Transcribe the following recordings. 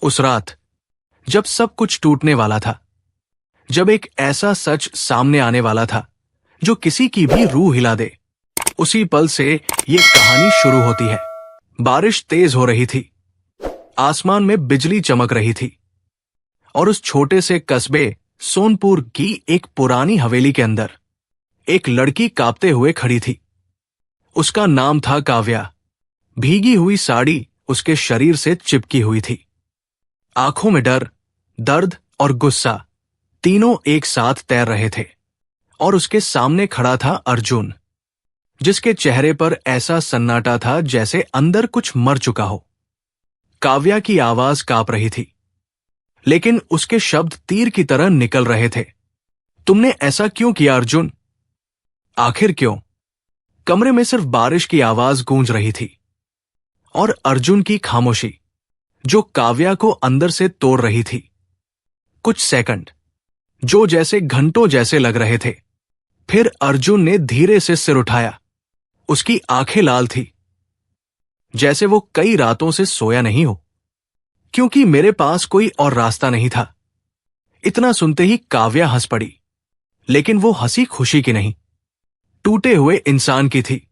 उस रात जब सब कुछ टूटने वाला था, जब एक ऐसा सच सामने आने वाला था जो किसी की भी रूह हिला दे, उसी पल से ये कहानी शुरू होती है। बारिश तेज हो रही थी, आसमान में बिजली चमक रही थी और उस छोटे से कस्बे सोनपुर की एक पुरानी हवेली के अंदर एक लड़की कांपते हुए खड़ी थी। उसका नाम था काव्या। भीगी हुई साड़ी उसके शरीर से चिपकी हुई थी। आंखों में डर, दर्द और गुस्सा तीनों एक साथ तैर रहे थे। और उसके सामने खड़ा था अर्जुन, जिसके चेहरे पर ऐसा सन्नाटा था जैसे अंदर कुछ मर चुका हो। काव्या की आवाज कांप रही थी, लेकिन उसके शब्द तीर की तरह निकल रहे थे। तुमने ऐसा क्यों किया अर्जुन? आखिर क्यों? कमरे में सिर्फ बारिश की आवाज गूंज रही थी और अर्जुन की खामोशी, जो काव्या को अंदर से तोड़ रही थी। कुछ सेकंड जो जैसे घंटों जैसे लग रहे थे। फिर अर्जुन ने धीरे से सिर उठाया। उसकी आंखें लाल थी, जैसे वो कई रातों से सोया नहीं हो। क्योंकि मेरे पास कोई और रास्ता नहीं था। इतना सुनते ही काव्या हंस पड़ी, लेकिन वो हंसी खुशी की नहीं, टूटे हुए इंसान की थी।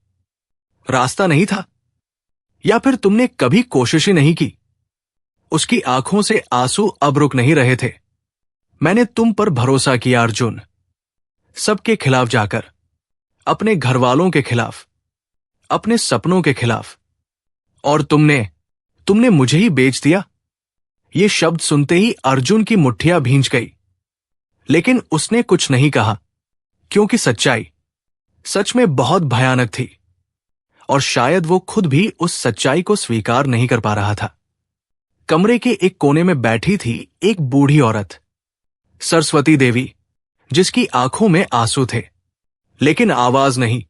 रास्ता नहीं था? या फिर तुमने कभी कोशिश ही नहीं की? उसकी आंखों से आंसू अब रुक नहीं रहे थे। मैंने तुम पर भरोसा किया अर्जुन, सबके खिलाफ जाकर, अपने घर वालों के खिलाफ, अपने सपनों के खिलाफ, और तुमने मुझे ही बेच दिया। ये शब्द सुनते ही अर्जुन की मुट्ठियां भींच गई, लेकिन उसने कुछ नहीं कहा, क्योंकि सच्चाई सच में बहुत भयानक थी और शायद वो खुद भी उस सच्चाई को स्वीकार नहीं कर पा रहा था। कमरे के एक कोने में बैठी थी एक बूढ़ी औरत, सरस्वती देवी, जिसकी आंखों में आंसू थे, लेकिन आवाज नहीं,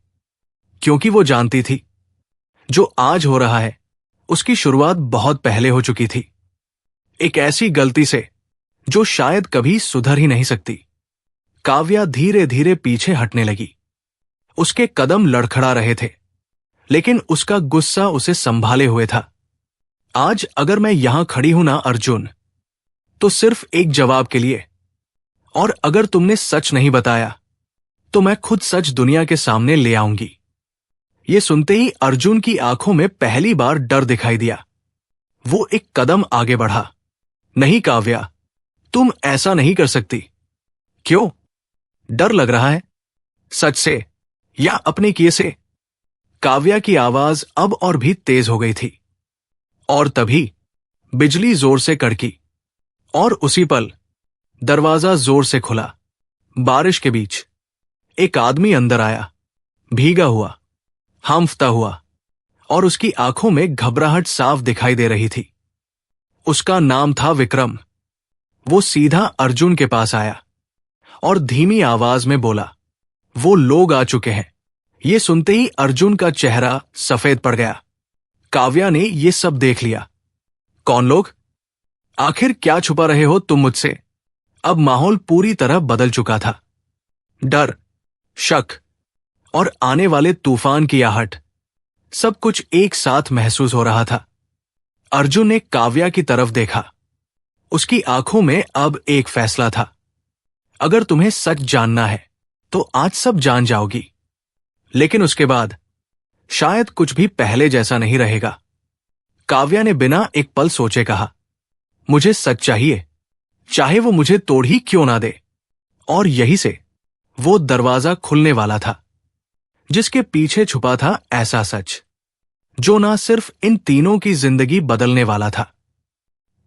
क्योंकि वो जानती थी जो आज हो रहा है उसकी शुरुआत बहुत पहले हो चुकी थी। एक ऐसी गलती से जो शायद कभी सुधर ही नहीं सकती। काव्या धीरे धीरे पीछे हटने लगी। उसके कदम लड़खड़ा रहे थे, लेकिन उसका गुस्सा उसे संभाले हुए था। आज अगर मैं यहां खड़ी हूं ना अर्जुन, तो सिर्फ एक जवाब के लिए। और अगर तुमने सच नहीं बताया, तो मैं खुद सच दुनिया के सामने ले आऊंगी। ये सुनते ही अर्जुन की आंखों में पहली बार डर दिखाई दिया। वो एक कदम आगे बढ़ा। नहीं काव्या, तुम ऐसा नहीं कर सकती। क्यों? डर लग रहा है? सच से या अपने किए से? काव्या की आवाज अब और भी तेज हो गई थी। और तभी बिजली जोर से कड़की और उसी पल दरवाजा जोर से खुला। बारिश के बीच एक आदमी अंदर आया, भीगा हुआ, हांफता हुआ, और उसकी आंखों में घबराहट साफ दिखाई दे रही थी। उसका नाम था विक्रम। वो सीधा अर्जुन के पास आया और धीमी आवाज में बोला, वो लोग आ चुके हैं। ये सुनते ही अर्जुन का चेहरा सफेद पड़ गया। काव्या ने ये सब देख लिया। कौन लोग? आखिर क्या छुपा रहे हो तुम मुझसे? अब माहौल पूरी तरह बदल चुका था। डर, शक और आने वाले तूफान की आहट, सब कुछ एक साथ महसूस हो रहा था। अर्जुन ने काव्या की तरफ देखा। उसकी आंखों में अब एक फैसला था। अगर तुम्हें सच जानना है तो आज सब जान जाओगी, लेकिन उसके बाद शायद कुछ भी पहले जैसा नहीं रहेगा। काव्या ने बिना एक पल सोचे कहा, मुझे सच चाहिए, चाहे वो मुझे तोड़ ही क्यों ना दे। और यही से वो दरवाजा खुलने वाला था, जिसके पीछे छुपा था ऐसा सच जो ना सिर्फ इन तीनों की जिंदगी बदलने वाला था,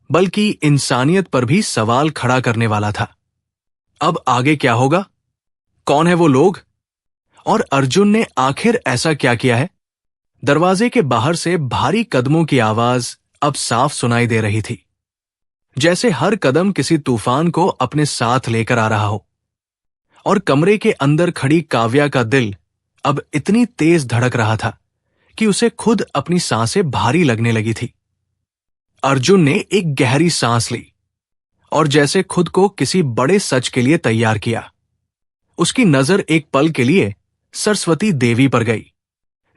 बल्कि इंसानियत पर भी सवाल खड़ा करने वाला था। अब आगे क्या होगा? कौन है वो लोग? और अर्जुन ने आखिर ऐसा क्या किया है? दरवाजे के बाहर से भारी कदमों की आवाज अब साफ सुनाई दे रही थी, जैसे हर कदम किसी तूफान को अपने साथ लेकर आ रहा हो। और कमरे के अंदर खड़ी काव्या का दिल अब इतनी तेज धड़क रहा था कि उसे खुद अपनी सांसें भारी लगने लगी थी। अर्जुन ने एक गहरी सांस ली और जैसे खुद को किसी बड़े सच के लिए तैयार किया। उसकी नजर एक पल के लिए सरस्वती देवी पर गई,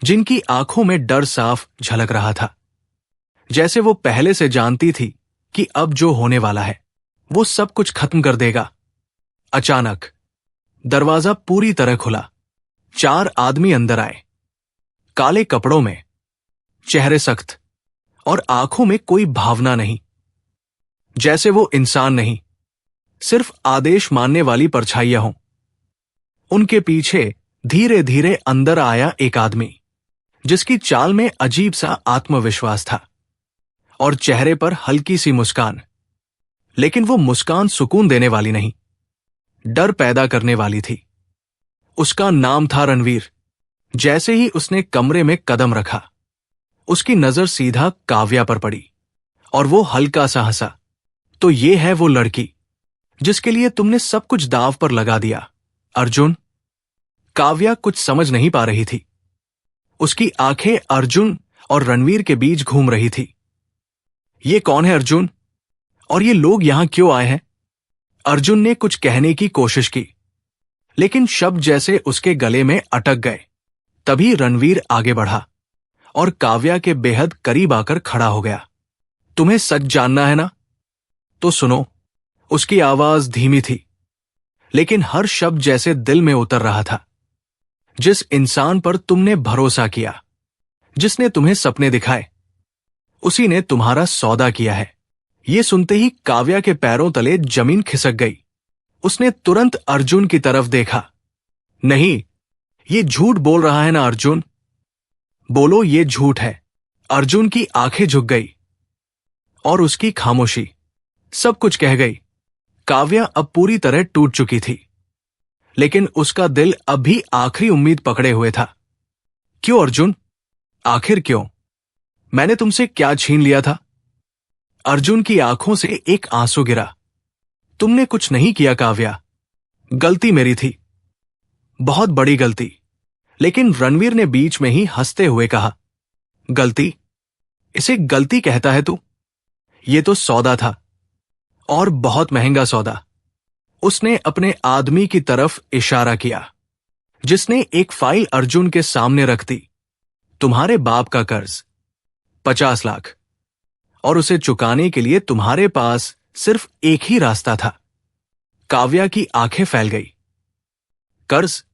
जिनकी आंखों में डर साफ झलक रहा था। जैसे वो पहले से जानती थी कि अब जो होने वाला है वो सब कुछ खत्म कर देगा। अचानक दरवाजा पूरी तरह खुला। 4 आदमी अंदर आए, काले कपड़ों में, चेहरे सख्त और आंखों में कोई भावना नहीं, जैसे वो इंसान नहीं, सिर्फ आदेश मानने वाली परछाइयां हों। उनके पीछे धीरे धीरे अंदर आया एक आदमी जिसकी चाल में अजीब सा आत्मविश्वास था और चेहरे पर हल्की सी मुस्कान, लेकिन वो मुस्कान सुकून देने वाली नहीं, डर पैदा करने वाली थी। उसका नाम था रणवीर। जैसे ही उसने कमरे में कदम रखा, उसकी नजर सीधा काव्या पर पड़ी और वो हल्का सा हंसा। तो ये है वो लड़की जिसके लिए तुमने सब कुछ दांव पर लगा दिया, अर्जुन। काव्या कुछ समझ नहीं पा रही थी। उसकी आंखें अर्जुन और रणवीर के बीच घूम रही थी। ये कौन है अर्जुन? और ये लोग यहां क्यों आए हैं? अर्जुन ने कुछ कहने की कोशिश की, लेकिन शब्द जैसे उसके गले में अटक गए। तभी रणवीर आगे बढ़ा और काव्या के बेहद करीब आकर खड़ा हो गया। तुम्हें सच जानना है ना? तो सुनो। उसकी आवाज धीमी थी, लेकिन हर शब्द जैसे दिल में उतर रहा था। जिस इंसान पर तुमने भरोसा किया, जिसने तुम्हें सपने दिखाए, उसी ने तुम्हारा सौदा किया है। ये सुनते ही काव्या के पैरों तले जमीन खिसक गई। उसने तुरंत अर्जुन की तरफ देखा। नहीं, ये झूठ बोल रहा है ना अर्जुन? बोलो ये झूठ है। अर्जुन की आंखें झुक गई और उसकी खामोशी सब कुछ कह गई। काव्या अब पूरी तरह टूट चुकी थी, लेकिन उसका दिल अब भी आखिरी उम्मीद पकड़े हुए था। क्यों अर्जुन? आखिर क्यों? मैंने तुमसे क्या छीन लिया था? अर्जुन की आंखों से एक आंसू गिरा। तुमने कुछ नहीं किया काव्या। गलती मेरी थी, बहुत बड़ी गलती। लेकिन रणवीर ने बीच में ही हंसते हुए कहा, गलती? इसे गलती कहता है तू? ये तो सौदा था, और बहुत महंगा सौदा। उसने अपने आदमी की तरफ इशारा किया, जिसने एक फाइल अर्जुन के सामने रख दी। तुम्हारे बाप का कर्ज 50 लाख, और उसे चुकाने के लिए तुम्हारे पास सिर्फ एक ही रास्ता था। काव्या की आंखें फैल गई। कर्ज?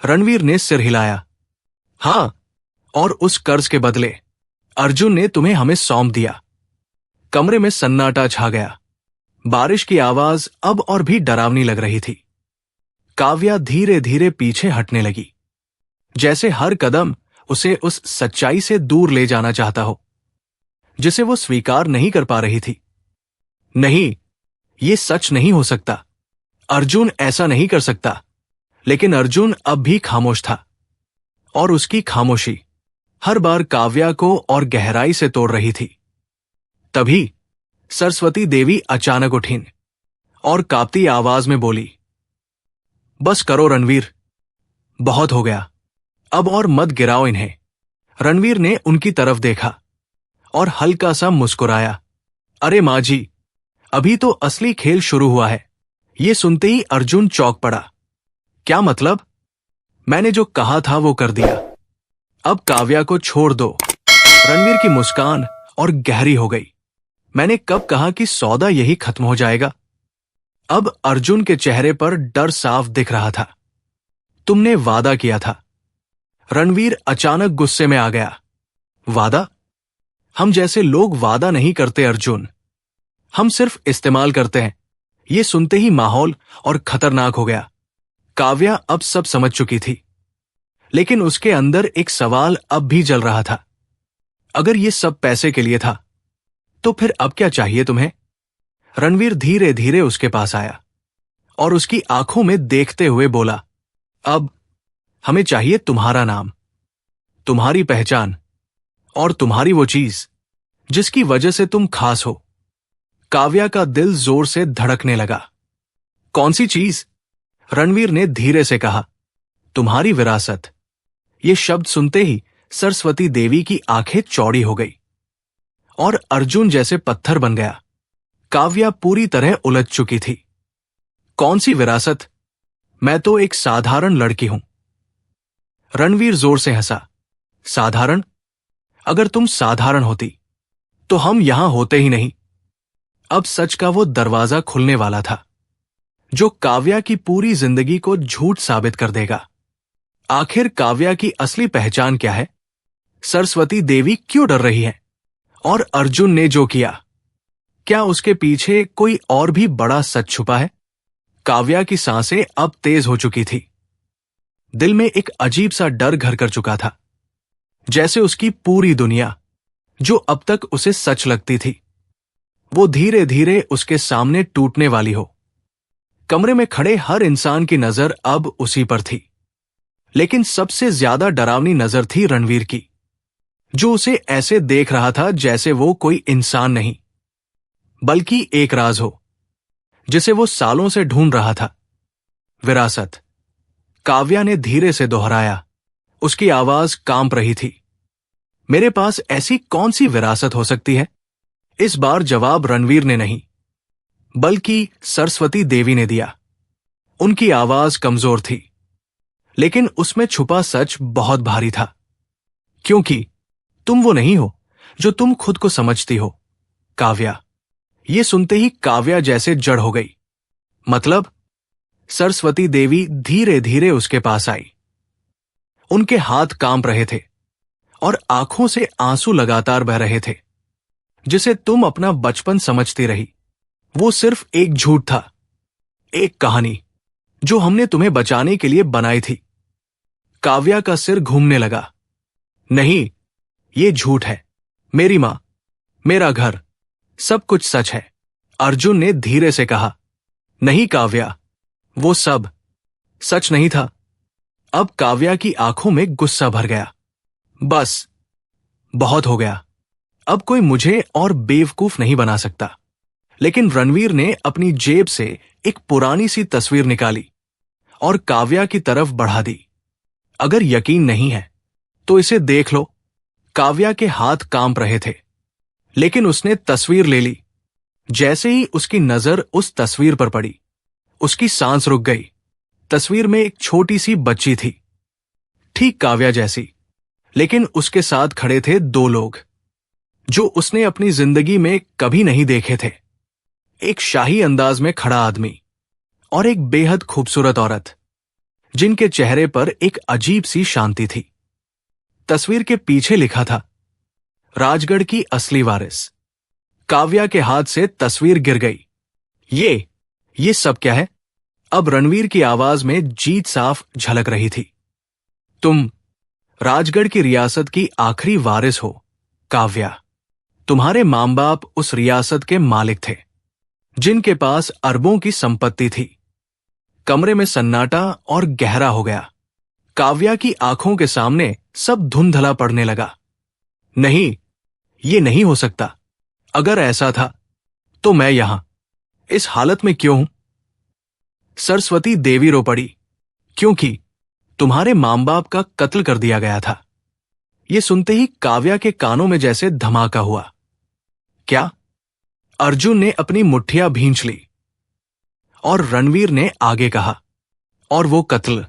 रणवीर ने सिर हिलाया। हां, और उस कर्ज के बदले अर्जुन ने तुम्हें हमें सौंप दिया। कमरे में सन्नाटा छा गया। बारिश की आवाज अब और भी डरावनी लग रही थी। काव्या धीरे धीरे पीछे हटने लगी, जैसे हर कदम उसे उस सच्चाई से दूर ले जाना चाहता हो जिसे वो स्वीकार नहीं कर पा रही थी। नहीं, ये सच नहीं हो सकता। अर्जुन ऐसा नहीं कर सकता। लेकिन अर्जुन अब भी खामोश था, और उसकी खामोशी हर बार काव्या को और गहराई से तोड़ रही थी। तभी सरस्वती देवी अचानक उठीं और कांपती आवाज में बोली, बस करो रणवीर, बहुत हो गया, अब और मत गिराओ इन्हें। रणवीर ने उनकी तरफ देखा और हल्का सा मुस्कुराया। अरे मां जी, अभी तो असली खेल शुरू हुआ है। ये सुनते ही अर्जुन चौंक पड़ा। क्या मतलब? मैंने जो कहा था वो कर दिया। अब काव्या को छोड़ दो। रणवीर की मुस्कान और गहरी हो गई। मैंने कब कहा कि सौदा यही खत्म हो जाएगा? अब अर्जुन के चेहरे पर डर साफ दिख रहा था। तुमने वादा किया था। रणवीर अचानक गुस्से में आ गया। वादा? हम जैसे लोग वादा नहीं करते अर्जुन, हम सिर्फ इस्तेमाल करते हैं। ये सुनते ही माहौल और खतरनाक हो गया। काव्या अब सब समझ चुकी थी, लेकिन उसके अंदर एक सवाल अब भी जल रहा था। अगर ये सब पैसे के लिए था, तो फिर अब क्या चाहिए तुम्हें? रणवीर धीरे धीरे उसके पास आया और उसकी आंखों में देखते हुए बोला, अब हमें चाहिए तुम्हारा नाम, तुम्हारी पहचान और तुम्हारी वो चीज जिसकी वजह से तुम खास हो। काव्या का दिल जोर से धड़कने लगा। कौन सी चीज? रणवीर ने धीरे से कहा, तुम्हारी विरासत। ये शब्द सुनते ही सरस्वती देवी की आंखें चौड़ी हो गई और अर्जुन जैसे पत्थर बन गया। काव्या पूरी तरह उलझ चुकी थी। कौन सी विरासत? मैं तो एक साधारण लड़की हूं। रणवीर जोर से हंसा। साधारण? अगर तुम साधारण होती तो हम यहां होते ही नहीं। अब सच का वो दरवाजा खुलने वाला था जो काव्या की पूरी जिंदगी को झूठ साबित कर देगा। आखिर काव्या की असली पहचान क्या है? सरस्वती देवी क्यों डर रही है? और अर्जुन ने जो किया, क्या उसके पीछे कोई और भी बड़ा सच छुपा है? काव्या की सांसें अब तेज हो चुकी थी। दिल में एक अजीब सा डर घर कर चुका था, जैसे उसकी पूरी दुनिया, जो अब तक उसे सच लगती थी, वो धीरे धीरे उसके सामने टूटने वाली हो। कमरे में खड़े हर इंसान की नजर अब उसी पर थी, लेकिन सबसे ज्यादा डरावनी नजर थी रणवीर की, जो उसे ऐसे देख रहा था जैसे वो कोई इंसान नहीं, बल्कि एक राज हो जिसे वो सालों से ढूंढ रहा था। विरासत, काव्या ने धीरे से दोहराया। उसकी आवाज कांप रही थी। मेरे पास ऐसी कौन सी विरासत हो सकती है? इस बार जवाब रणवीर ने नहीं, बल्कि सरस्वती देवी ने दिया। उनकी आवाज कमजोर थी, लेकिन उसमें छुपा सच बहुत भारी था। क्योंकि तुम वो नहीं हो जो तुम खुद को समझती हो, काव्या। ये सुनते ही काव्या जैसे जड़ हो गई। मतलब? सरस्वती देवी धीरे धीरे उसके पास आई। उनके हाथ कांप रहे थे और आंखों से आंसू लगातार बह रहे थे। जिसे तुम अपना बचपन समझती रही, वो सिर्फ एक झूठ था, एक कहानी जो हमने तुम्हें बचाने के लिए बनाई थी। काव्या का सिर घूमने लगा। नहीं, ये झूठ है। मेरी मां, मेरा घर, सब कुछ सच है। अर्जुन ने धीरे से कहा। नहीं काव्या, वो सब सच नहीं था। अब काव्या की आंखों में गुस्सा भर गया। बस, बहुत हो गया। अब कोई मुझे और बेवकूफ नहीं बना सकता। लेकिन रणवीर ने अपनी जेब से एक पुरानी सी तस्वीर निकाली और काव्या की तरफ बढ़ा दी। अगर यकीन नहीं है तो इसे देख लो। काव्या के हाथ कांप रहे थे, लेकिन उसने तस्वीर ले ली। जैसे ही उसकी नजर उस तस्वीर पर पड़ी, उसकी सांस रुक गई। तस्वीर में एक छोटी सी बच्ची थी, ठीक काव्या जैसी, लेकिन उसके साथ खड़े थे दो लोग जो उसने अपनी जिंदगी में कभी नहीं देखे थे। एक शाही अंदाज में खड़ा आदमी और एक बेहद खूबसूरत औरत, जिनके चेहरे पर एक अजीब सी शांति थी। तस्वीर के पीछे लिखा था, राजगढ़ की असली वारिस। काव्या के हाथ से तस्वीर गिर गई। ये सब क्या है? अब रणवीर की आवाज में जीत साफ झलक रही थी। तुम राजगढ़ की रियासत की आखिरी वारिस हो, काव्या। तुम्हारे मां बाप उस रियासत के मालिक थे, जिनके पास अरबों की संपत्ति थी। कमरे में सन्नाटा और गहरा हो गया। काव्या की आंखों के सामने सब धुंधला पड़ने लगा। नहीं, ये नहीं हो सकता। अगर ऐसा था तो मैं यहां इस हालत में क्यों हूं? सरस्वती देवी रो पड़ी। क्योंकि तुम्हारे मां बाप का कत्ल कर दिया गया था। यह सुनते ही काव्या के कानों में जैसे धमाका हुआ। क्या? अर्जुन ने अपनी मुट्ठियां भींच ली और रणवीर ने आगे कहा, और वो कत्ल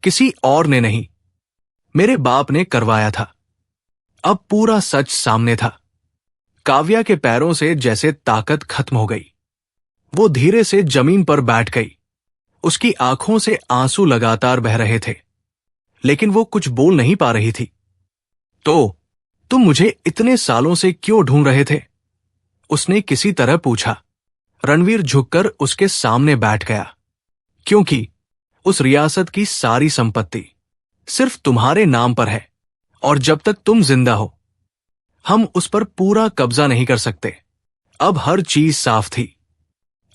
किसी और ने नहीं, मेरे बाप ने करवाया था। अब पूरा सच सामने था। काव्या के पैरों से जैसे ताकत खत्म हो गई। वो धीरे से जमीन पर बैठ गई। उसकी आंखों से आंसू लगातार बह रहे थे, लेकिन वो कुछ बोल नहीं पा रही थी। तो तुम मुझे इतने सालों से क्यों ढूंढ रहे थे? उसने किसी तरह पूछा। रणवीर झुककर उसके सामने बैठ गया। क्योंकि उस रियासत की सारी संपत्ति सिर्फ तुम्हारे नाम पर है, और जब तक तुम जिंदा हो, हम उस पर पूरा कब्जा नहीं कर सकते। अब हर चीज साफ थी।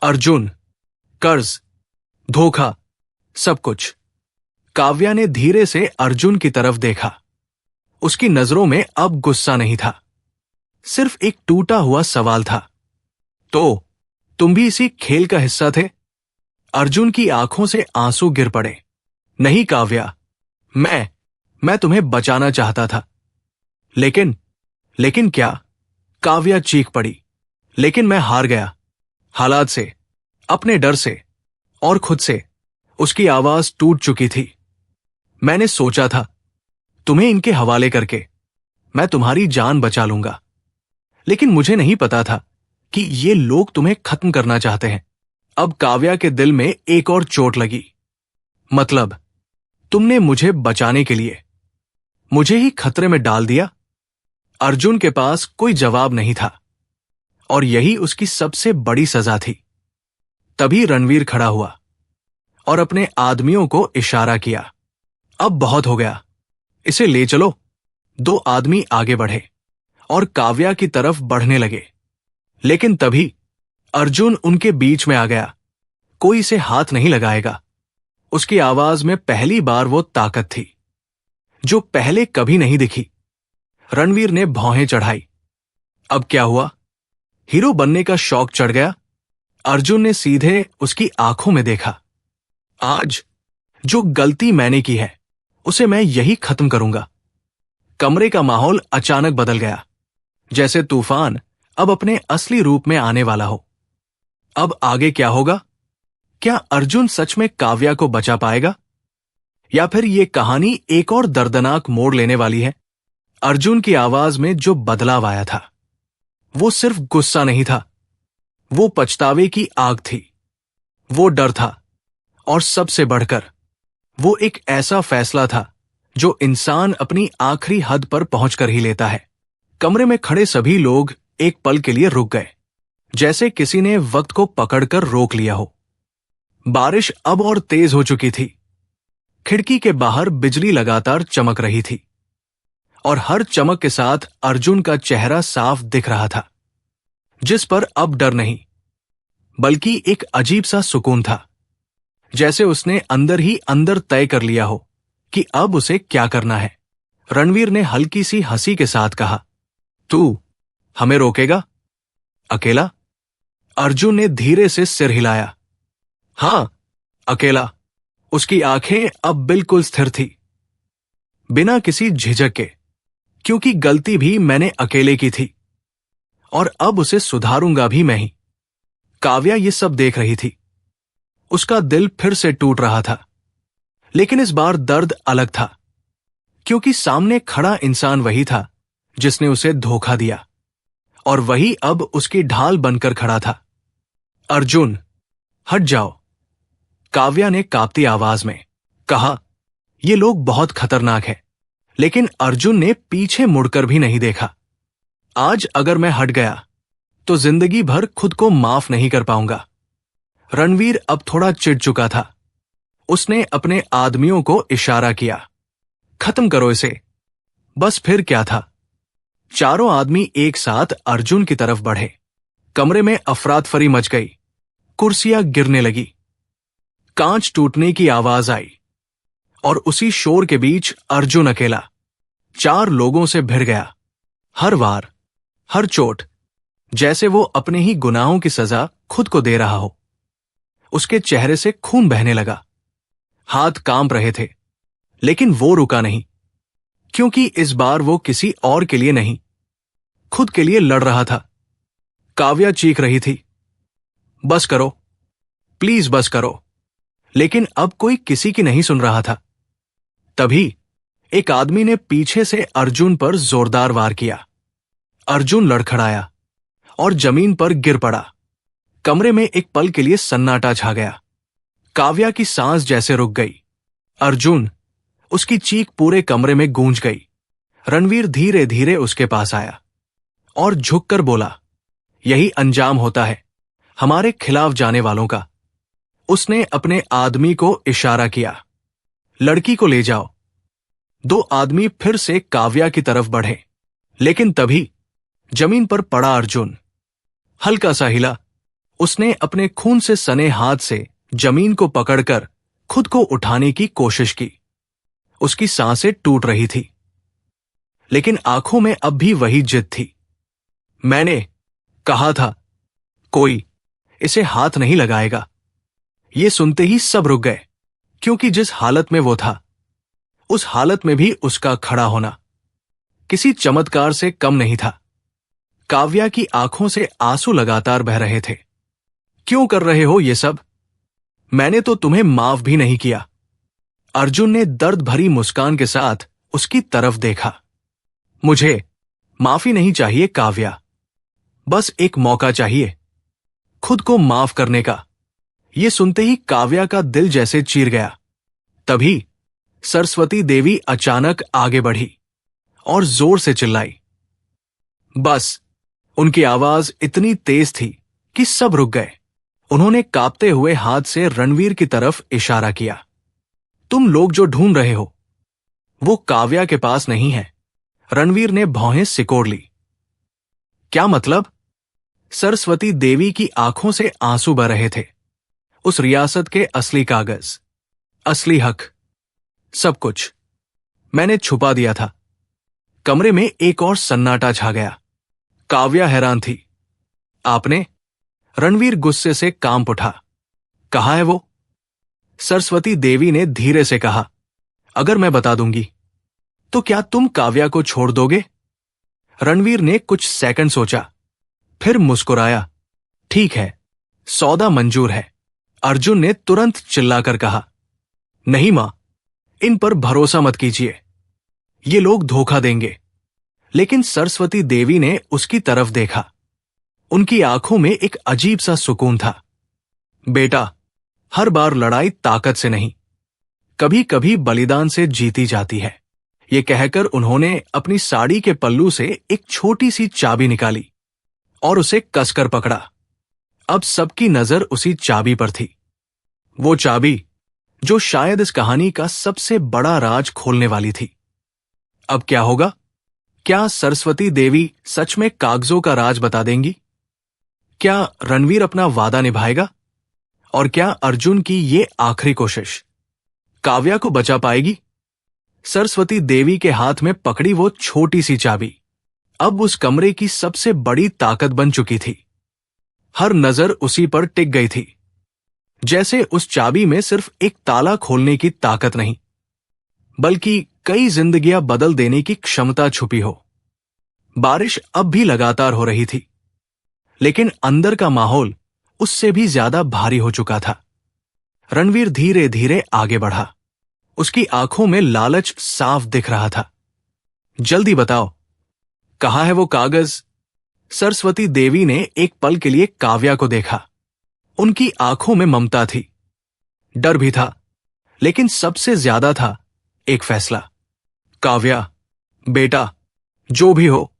अर्जुन, कर्ज, धोखा, सब कुछ। काव्या ने धीरे से अर्जुन की तरफ देखा। उसकी नजरों में अब गुस्सा नहीं था, सिर्फ एक टूटा हुआ सवाल था। तो तुम भी इसी खेल का हिस्सा थे? अर्जुन की आंखों से आंसू गिर पड़े। नहीं काव्या, मैं तुम्हें बचाना चाहता था। लेकिन क्या? काव्या चीख पड़ी। लेकिन मैं हार गया, हालात से, अपने डर से और खुद से। उसकी आवाज टूट चुकी थी। मैंने सोचा था तुम्हें इनके हवाले करके मैं तुम्हारी जान बचा लूंगा, लेकिन मुझे नहीं पता था कि ये लोग तुम्हें खत्म करना चाहते हैं। अब काव्या के दिल में एक और चोट लगी। मतलब तुमने मुझे बचाने के लिए मुझे ही खतरे में डाल दिया। अर्जुन के पास कोई जवाब नहीं था और यही उसकी सबसे बड़ी सजा थी। तभी रणवीर खड़ा हुआ और अपने आदमियों को इशारा किया। अब बहुत हो गया, इसे ले चलो। 2 आदमी आगे बढ़े और काव्या की तरफ बढ़ने लगे, लेकिन तभी अर्जुन उनके बीच में आ गया। कोई इसे हाथ नहीं लगाएगा। उसकी आवाज में पहली बार वो ताकत थी जो पहले कभी नहीं दिखी। रणवीर ने भौहें चढ़ाई। अब क्या हुआ? हीरो बनने का शौक चढ़ गया। अर्जुन ने सीधे उसकी आंखों में देखा। आज जो गलती मैंने की है उसे मैं यही खत्म करूंगा। कमरे का माहौल अचानक बदल गया, जैसे तूफान अब अपने असली रूप में आने वाला हो। अब आगे क्या होगा? क्या अर्जुन सच में काव्या को बचा पाएगा, या फिर यह कहानी एक और दर्दनाक मोड़ लेने वाली है? अर्जुन की आवाज में जो बदलाव आया था वो सिर्फ गुस्सा नहीं था, वो पछतावे की आग थी। वो डर था और सबसे बढ़कर वो एक ऐसा फैसला था जो इंसान अपनी आखिरी हद पर पहुंचकर ही लेता है। कमरे में खड़े सभी लोग एक पल के लिए रुक गए, जैसे किसी ने वक्त को पकड़कर रोक लिया हो। बारिश अब और तेज हो चुकी थी। खिड़की के बाहर बिजली लगातार चमक रही थी और हर चमक के साथ अर्जुन का चेहरा साफ दिख रहा था, जिस पर अब डर नहीं बल्कि एक अजीब सा सुकून था, जैसे उसने अंदर ही अंदर तय कर लिया हो कि अब उसे क्या करना है। रणवीर ने हल्की सी हंसी के साथ कहा, तू हमें रोकेगा अकेला? अर्जुन ने धीरे से सिर हिलाया। हां, अकेला। उसकी आंखें अब बिल्कुल स्थिर थी, बिना किसी झिझक के, क्योंकि गलती भी मैंने अकेले की थी और अब उसे सुधारूंगा भी मैं ही। काव्या ये सब देख रही थी। उसका दिल फिर से टूट रहा था, लेकिन इस बार दर्द अलग था, क्योंकि सामने खड़ा इंसान वही था जिसने उसे धोखा दिया और वही अब उसकी ढाल बनकर खड़ा था। अर्जुन, हट जाओ, काव्या ने कांपती आवाज में कहा। ये लोग बहुत खतरनाक हैं, लेकिन अर्जुन ने पीछे मुड़कर भी नहीं देखा। आज अगर मैं हट गया तो जिंदगी भर खुद को माफ नहीं कर पाऊंगा। रणवीर अब थोड़ा चिढ़ चुका था। उसने अपने आदमियों को इशारा किया, खत्म करो इसे। बस फिर क्या था? चारों आदमी एक साथ अर्जुन की तरफ बढ़े। कमरे में अफरातफरी मच गई। कुर्सियां गिरने लगी, कांच टूटने की आवाज आई और उसी शोर के बीच अर्जुन अकेला 4 लोगों से भिड़ गया। हर वार, हर चोट, जैसे वो अपने ही गुनाहों की सजा खुद को दे रहा हो। उसके चेहरे से खून बहने लगा। हाथ कांप रहे थे, लेकिन वो रुका नहीं, क्योंकि इस बार वो किसी और के लिए नहीं, खुद के लिए लड़ रहा था। काव्या चीख रही थी, बस करो, प्लीज बस करो, लेकिन अब कोई किसी की नहीं सुन रहा था। तभी एक आदमी ने पीछे से अर्जुन पर जोरदार वार किया। अर्जुन लड़खड़ाया और जमीन पर गिर पड़ा। कमरे में एक पल के लिए सन्नाटा छा गया। काव्या की सांस जैसे रुक गई। अर्जुन, उसकी चीख पूरे कमरे में गूंज गई। रणवीर धीरे धीरे उसके पास आया और झुककर बोला, यही अंजाम होता है हमारे खिलाफ जाने वालों का। उसने अपने आदमी को इशारा किया, लड़की को ले जाओ। 2 आदमी फिर से काव्या की तरफ बढ़े, लेकिन तभी जमीन पर पड़ा अर्जुन हल्का सा हिला। उसने अपने खून से सने हाथ से जमीन को पकड़कर खुद को उठाने की कोशिश की। उसकी सांसें टूट रही थी, लेकिन आंखों में अब भी वही जिद थी। मैंने कहा था कोई इसे हाथ नहीं लगाएगा। ये सुनते ही सब रुक गए, क्योंकि जिस हालत में वो था, उस हालत में भी उसका खड़ा होना किसी चमत्कार से कम नहीं था। काव्या की आंखों से आंसू लगातार बह रहे थे। क्यों कर रहे हो ये सब? मैंने तो तुम्हें माफ भी नहीं किया। अर्जुन ने दर्द भरी मुस्कान के साथ उसकी तरफ देखा। मुझे माफी नहीं चाहिए काव्या, बस एक मौका चाहिए खुद को माफ करने का। ये सुनते ही काव्या का दिल जैसे चीर गया। तभी सरस्वती देवी अचानक आगे बढ़ी और जोर से चिल्लाई। बस। उनकी आवाज इतनी तेज थी कि सब रुक गए। उन्होंने कांपते हुए हाथ से रणवीर की तरफ इशारा किया। तुम लोग जो ढूंढ रहे हो वो काव्या के पास नहीं है। रणवीर ने भौहें सिकोड़ ली। क्या मतलब? सरस्वती देवी की आंखों से आंसू बह रहे थे। उस रियासत के असली कागज, असली हक, सब कुछ मैंने छुपा दिया था। कमरे में एक और सन्नाटा छा गया। काव्या हैरान थी। आपने? रणवीर गुस्से से कांप उठा। कहाँ है वो? सरस्वती देवी ने धीरे से कहा। अगर मैं बता दूंगी तो क्या तुम काव्या को छोड़ दोगे? रणवीर ने कुछ सेकंड सोचा, फिर मुस्कुराया। ठीक है, सौदा मंजूर है। अर्जुन ने तुरंत चिल्लाकर कहा। नहीं मां, इन पर भरोसा मत कीजिए, ये लोग धोखा देंगे। लेकिन सरस्वती देवी ने उसकी तरफ देखा। उनकी आंखों में एक अजीब सा सुकून था। बेटा, हर बार लड़ाई ताकत से नहीं, कभी कभी बलिदान से जीती जाती है। ये कहकर उन्होंने अपनी साड़ी के पल्लू से एक छोटी सी चाबी निकाली और उसे कसकर पकड़ा। अब सबकी नजर उसी चाबी पर थी। वो चाबी जो शायद इस कहानी का सबसे बड़ा राज खोलने वाली थी। अब क्या होगा? क्या सरस्वती देवी सच में कागजों का राज बता देंगी? क्या रणवीर अपना वादा निभाएगा? और क्या अर्जुन की ये आखिरी कोशिश काव्या को बचा पाएगी? सरस्वती देवी के हाथ में पकड़ी वो छोटी सी चाबी अब उस कमरे की सबसे बड़ी ताकत बन चुकी थी। हर नजर उसी पर टिक गई थी, जैसे उस चाबी में सिर्फ एक ताला खोलने की ताकत नहीं, बल्कि कई जिंदगियां बदल देने की क्षमता छुपी हो। बारिश अब भी लगातार हो रही थी, लेकिन अंदर का माहौल उससे भी ज्यादा भारी हो चुका था। रणवीर धीरे धीरे आगे बढ़ा। उसकी आंखों में लालच साफ दिख रहा था। जल्दी बताओ, कहाँ है वो कागज? सरस्वती देवी ने एक पल के लिए काव्या को देखा। उनकी आंखों में ममता थी, डर भी था, लेकिन सबसे ज्यादा था एक फैसला। काव्या, बेटा, जो भी हो,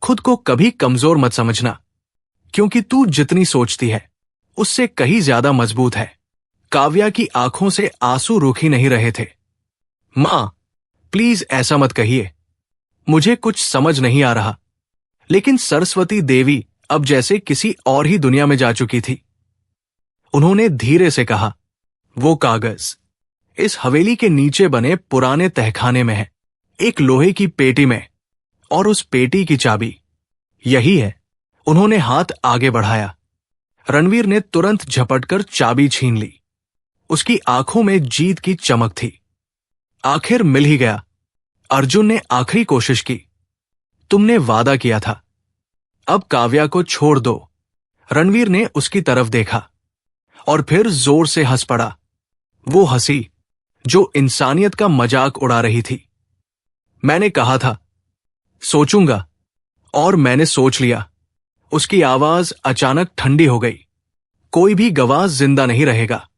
खुद को कभी कमजोर मत समझना, क्योंकि तू जितनी सोचती है उससे कहीं ज्यादा मजबूत है। काव्या की आंखों से आंसू रुक ही नहीं रहे थे। मां, प्लीज ऐसा मत कहिए, मुझे कुछ समझ नहीं आ रहा। लेकिन सरस्वती देवी अब जैसे किसी और ही दुनिया में जा चुकी थी। उन्होंने धीरे से कहा, वो कागज इस हवेली के नीचे बने पुराने तहखाने में है, एक लोहे की पेटी में, और उस पेटी की चाबी यही है। उन्होंने हाथ आगे बढ़ाया। रणवीर ने तुरंत झपटकर चाबी छीन ली। उसकी आंखों में जीत की चमक थी। आखिर मिल ही गया। अर्जुन ने आखिरी कोशिश की। तुमने वादा किया था, अब काव्या को छोड़ दो। रणवीर ने उसकी तरफ देखा और फिर जोर से हंस पड़ा। वो हंसी जो इंसानियत का मजाक उड़ा रही थी। मैंने कहा था, सोचूंगा, और मैंने सोच लिया। उसकी आवाज अचानक ठंडी हो गई। कोई भी गवाह जिंदा नहीं रहेगा।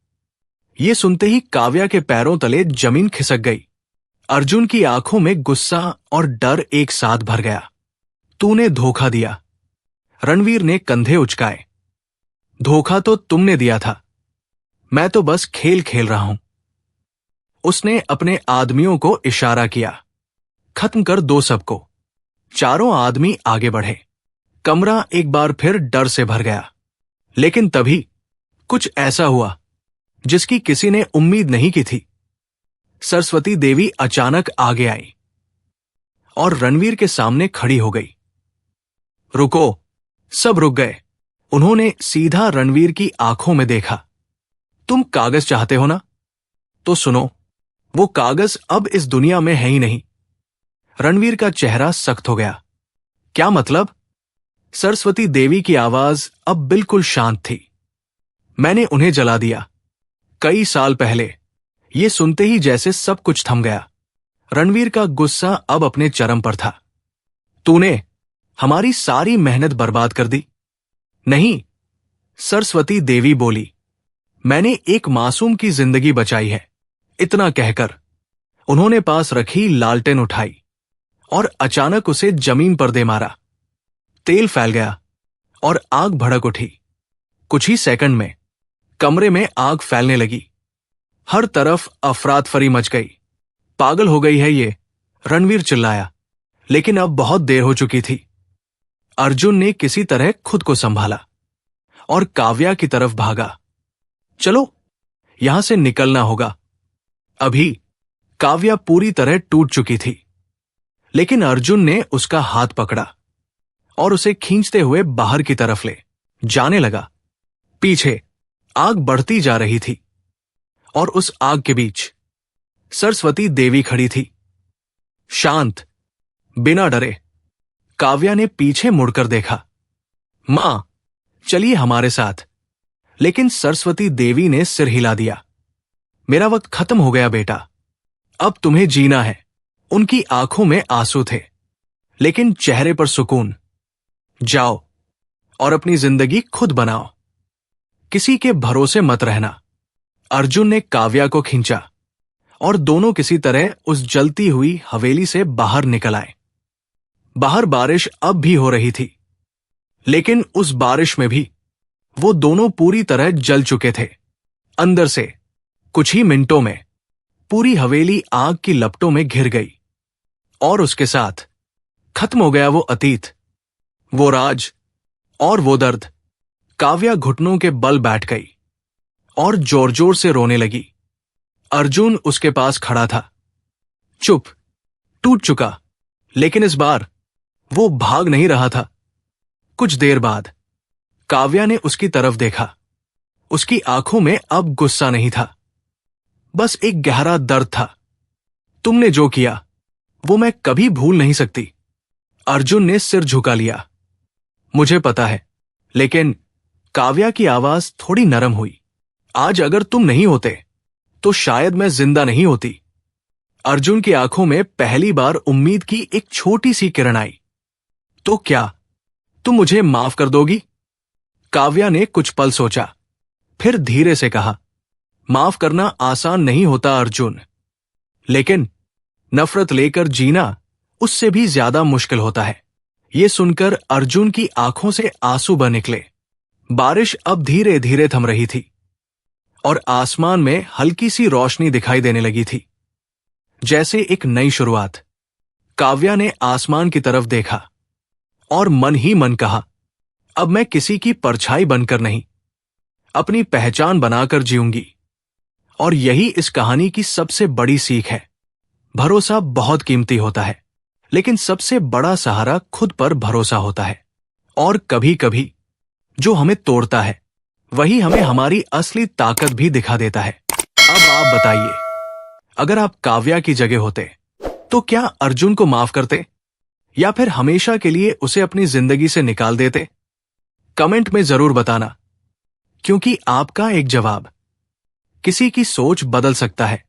ये सुनते ही काव्या के पैरों तले जमीन खिसक गई। अर्जुन की आंखों में गुस्सा और डर एक साथ भर गया। तूने धोखा दिया। रणवीर ने कंधे उचकाए। धोखा तो तुमने दिया था, मैं तो बस खेल खेल रहा हूं। उसने अपने आदमियों को इशारा किया। खत्म कर दो सबको। चारों आदमी आगे बढ़े। कमरा एक बार फिर डर से भर गया। लेकिन तभी कुछ ऐसा हुआ जिसकी किसी ने उम्मीद नहीं की थी। सरस्वती देवी अचानक आगे आई और रणवीर के सामने खड़ी हो गई। रुको। सब रुक गए। उन्होंने सीधा रणवीर की आंखों में देखा। तुम कागज चाहते हो ना? तो सुनो, वो कागज अब इस दुनिया में है ही नहीं। रणवीर का चेहरा सख्त हो गया। क्या मतलब? सरस्वती देवी की आवाज अब बिल्कुल शांत थी। मैंने उन्हें जला दिया, कई साल पहले। ये सुनते ही जैसे सब कुछ थम गया। रणवीर का गुस्सा अब अपने चरम पर था। तूने? हमारी सारी मेहनत बर्बाद कर दी। नहीं, सरस्वती देवी बोली, मैंने एक मासूम की जिंदगी बचाई है। इतना कहकर उन्होंने पास रखी लालटेन उठाई और अचानक उसे जमीन पर दे मारा। तेल फैल गया और आग भड़क उठी। कुछ ही सेकंड में कमरे में आग फैलने लगी। हर तरफ अफरातफरी मच गई। पागल हो गई है ये, रणवीर चिल्लाया, लेकिन अब बहुत देर हो चुकी थी। अर्जुन ने किसी तरह खुद को संभाला और काव्या की तरफ भागा। चलो, यहां से निकलना होगा। अभी काव्या पूरी तरह टूट चुकी थी, लेकिन अर्जुन ने उसका हाथ पकड़ा और उसे खींचते हुए बाहर की तरफ ले जाने लगा। पीछे आग बढ़ती जा रही थी और उस आग के बीच सरस्वती देवी खड़ी थी, शांत, बिना डरे। काव्या ने पीछे मुड़कर देखा। मां, चलिए हमारे साथ। लेकिन सरस्वती देवी ने सिर हिला दिया। मेरा वक्त खत्म हो गया बेटा, अब तुम्हें जीना है। उनकी आंखों में आंसू थे, लेकिन चेहरे पर सुकून। जाओ और अपनी जिंदगी खुद बनाओ, किसी के भरोसे मत रहना। अर्जुन ने काव्या को खींचा और दोनों किसी तरह उस जलती हुई हवेली से बाहर निकल आए। बाहर बारिश अब भी हो रही थी, लेकिन उस बारिश में भी वो दोनों पूरी तरह जल चुके थे अंदर से। कुछ ही मिनटों में पूरी हवेली आग की लपटों में घिर गई और उसके साथ खत्म हो गया वो अतीत, वो राज और वो दर्द। काव्या घुटनों के बल बैठ गई और जोर जोर से रोने लगी। अर्जुन उसके पास खड़ा था, चुप, टूट चुका, लेकिन इस बार वो भाग नहीं रहा था। कुछ देर बाद काव्या ने उसकी तरफ देखा। उसकी आंखों में अब गुस्सा नहीं था, बस एक गहरा दर्द था। तुमने जो किया वो मैं कभी भूल नहीं सकती। अर्जुन ने सिर झुका लिया। मुझे पता है, लेकिन काव्या की आवाज थोड़ी नरम हुई। आज अगर तुम नहीं होते तो शायद मैं जिंदा नहीं होती। अर्जुन की आंखों में पहली बार उम्मीद की एक छोटी सी किरण आई। तो क्या तुम मुझे माफ कर दोगी? काव्या ने कुछ पल सोचा, फिर धीरे से कहा, माफ करना आसान नहीं होता अर्जुन, लेकिन नफरत लेकर जीना उससे भी ज्यादा मुश्किल होता है। ये सुनकर अर्जुन की आंखों से आंसू बह निकले। बारिश अब धीरे धीरे थम रही थी और आसमान में हल्की सी रोशनी दिखाई देने लगी थी, जैसे एक नई शुरुआत। काव्या ने आसमान की तरफ देखा और मन ही मन कहा, अब मैं किसी की परछाई बनकर नहीं, अपनी पहचान बनाकर जीऊंगी। और यही इस कहानी की सबसे बड़ी सीख है। भरोसा बहुत कीमती होता है, लेकिन सबसे बड़ा सहारा खुद पर भरोसा होता है। और कभी कभी जो हमें तोड़ता है वही हमें हमारी असली ताकत भी दिखा देता है। अब आप बताइए, अगर आप काव्या की जगह होते तो क्या अर्जुन को माफ करते या फिर हमेशा के लिए उसे अपनी जिंदगी से निकाल देते? कमेंट में जरूर बताना, क्योंकि आपका एक जवाब किसी की सोच बदल सकता है।